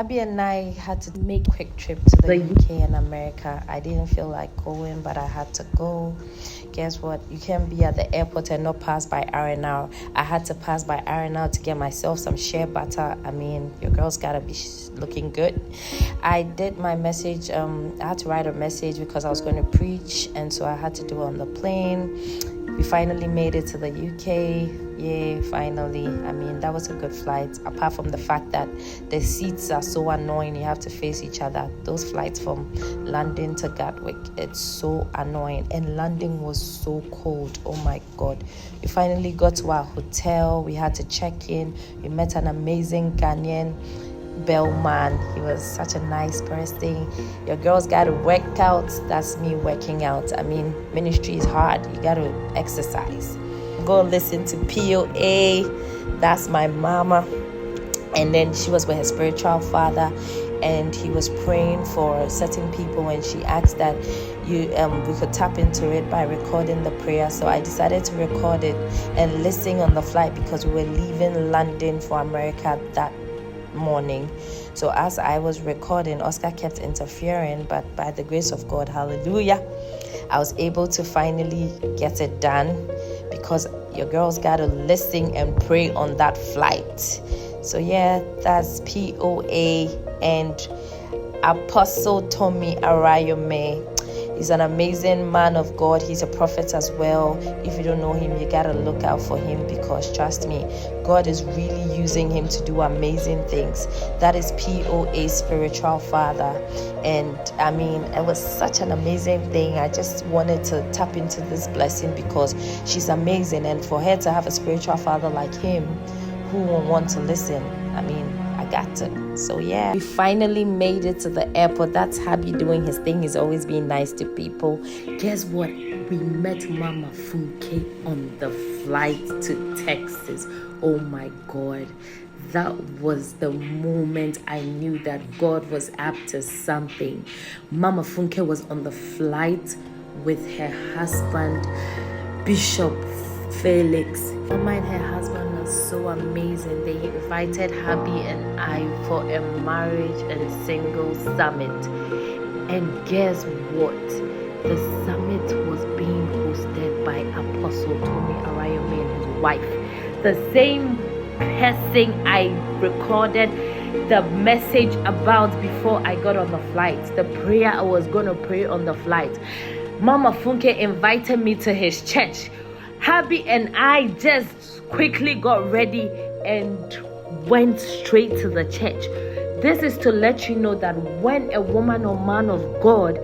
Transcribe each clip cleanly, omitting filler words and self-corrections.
Abby and I had to make a quick trip to the UK and America. I didn't feel like going, but I had to go. Guess what? You can't be at the airport and not pass by R&R. I had to pass by R&R to get myself some shea butter. I mean, your girl's gotta be looking good. I did my message. I had to write a message because I was going to preach, and so I had to do it on the plane. We finally made it to the UK. Yeah, finally. I mean, that was a good flight. Apart from the fact that the seats are so annoying, you have to face each other. Those flights from London to Gatwick, it's so annoying. And London was so cold. Oh my God. We finally got to our hotel. We had to check in. We met an amazing Ghanaian bellman. He was such a nice person. Your girls got to work out. That's me working out. I mean, ministry is hard. You got to exercise. Go listen to POA. That's my mama. And then she was with her spiritual father, and he was praying for certain people, and she asked that we could tap into it by recording the prayer. So I decided to record it and listen on the flight because we were leaving London for America that morning. So as I was recording, Oscar kept interfering, but by the grace of God, hallelujah, I was able to finally get it done, because your girls got to listen and pray on that flight. So yeah, that's POA and Apostle Tommy Arayome. He's an amazing man of God. He's a prophet as well. If you don't know him, you gotta look out for him, because trust me, God is really using him to do amazing things. That is POA's spiritual father. And I mean, it was such an amazing thing. I just wanted to tap into this blessing because she's amazing. And for her to have a spiritual father like him who will want to listen, I mean, I got to. So yeah, we finally made it to the airport. That's Happy doing his thing. He's always being nice to people. Guess what? We met Mama Funke on the flight to Texas. Oh my God. That was the moment I knew that God was up to something. Mama Funke was on the flight with her husband, Bishop Felix. Mama and her husband was so amazing. They invited Happy and I for a marriage and single summit. And guess what? The summit was being hosted by Apostle Tommy Arayome and his wife. The same person I recorded the message about before I got on the flight. The prayer I was going to pray on the flight. Mama Funke invited me to his church. Happy and I just quickly got ready and went straight to the church. This is to let you know that when a woman or man of God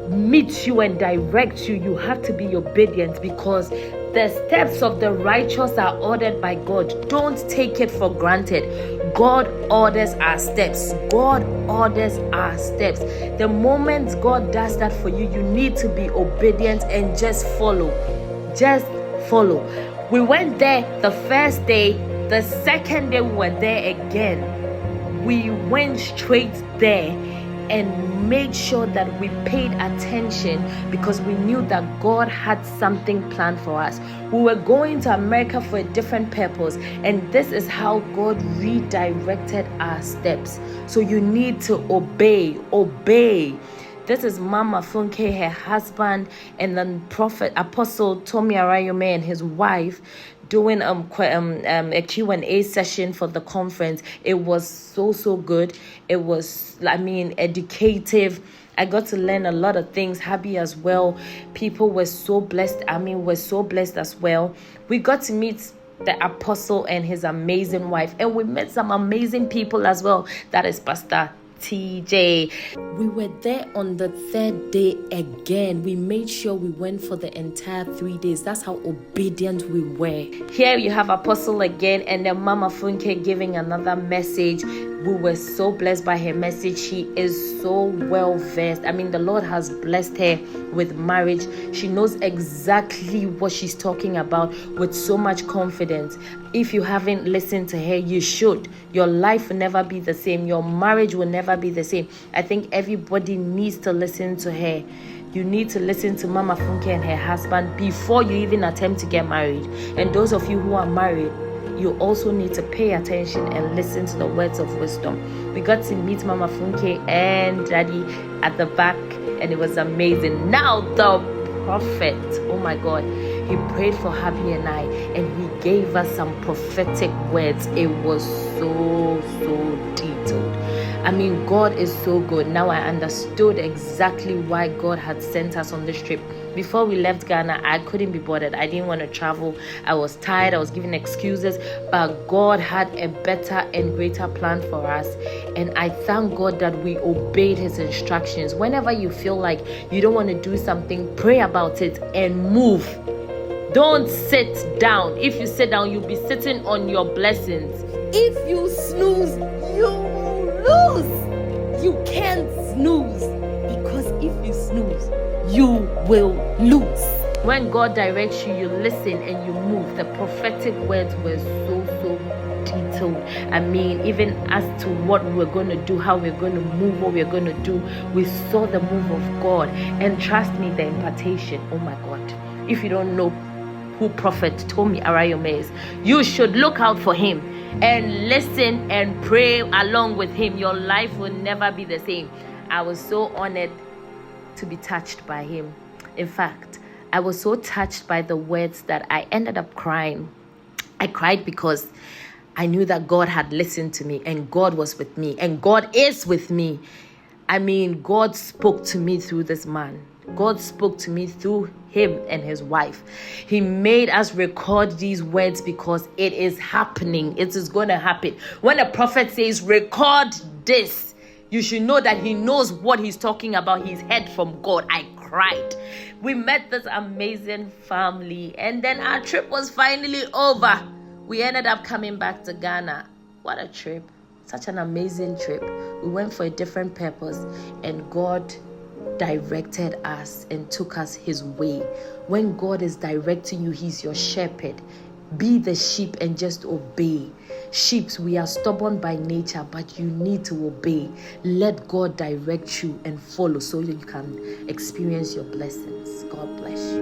meets you and directs you, you have to be obedient, because the steps of the righteous are ordered by God. Don't take it for granted. God orders our steps. God orders our steps. The moment God does that for you, you need to be obedient and just follow. Just follow. We went there the first day. The second day we were there again. We went straight there and made sure that we paid attention, because we knew that God had something planned for us. We were going to America for a different purpose, and this is how God redirected our steps. So you need to obey. This is Mama Funke, her husband, and then Prophet Apostle Tommy Arayome and his wife doing a Q&A session for the conference. It was so good. It was, I mean, educative. I got to learn a lot of things. Happy as well. People were so blessed. I mean, we're so blessed as well. We got to meet the apostle and his amazing wife, and we met some amazing people as well. That is Pastor TJ. We were there on the third day again. We made sure we went for the entire 3 days. That's how obedient we were. Here you have Apostle again, and then Mama Funke giving another message. We were so blessed by her message. She is so well versed. I mean, the Lord has blessed her with marriage. She knows exactly what she's talking about with so much confidence. If you haven't listened to her, you should. Your life will never be the same. Your marriage will never be the same. I think everybody needs to listen to her. You need to listen to Mama Funke and her husband before you even attempt to get married. And those of you who are married, you also need to pay attention and listen to the words of wisdom. We got to meet Mama Funke and Daddy at the back, and it was amazing. Now the prophet, oh my God, he prayed for Habi and I, and he gave us some prophetic words. It was so detailed. I mean, God is so good. Now I understood exactly why God had sent us on this trip. Before we left Ghana, I couldn't be bothered. I didn't want to travel. I was tired. I was giving excuses. But God had a better and greater plan for us. And I thank God that we obeyed his instructions. Whenever you feel like you don't want to do something, pray about it and move. Don't sit down. If you sit down, you'll be sitting on your blessings. If you snooze, you lose. You can't snooze, because if you snooze, you will lose. When God directs you, you listen and you move. The prophetic words were so detailed. I mean, even as to what we're going to do, how we're going to move, what we're going to do, we saw the move of God. And trust me, the impartation, oh my God. If you don't know who Prophet Tomi Arayome is, you should look out for him and listen and pray along with him. Your life will never be the same. I was so honored to be touched by him. In fact, I was so touched by the words that I ended up crying. I cried because I knew that God had listened to me, and God was with me, and God is with me. I mean, God spoke to me through this man. God spoke to me through him and his wife. He made us record these words because it is happening. It is going to happen. When a prophet says, record this, you should know that he knows what he's talking about. He's heard from God. I cried. We met this amazing family, and then our trip was finally over. We ended up coming back to Ghana. What a trip. Such an amazing trip. We went for a different purpose, and God directed us and took us his way. When God is directing you, he's your shepherd. Be the sheep and just obey. Sheep, we are stubborn by nature, but you need to obey. Let God direct you and follow so you can experience your blessings. God bless you.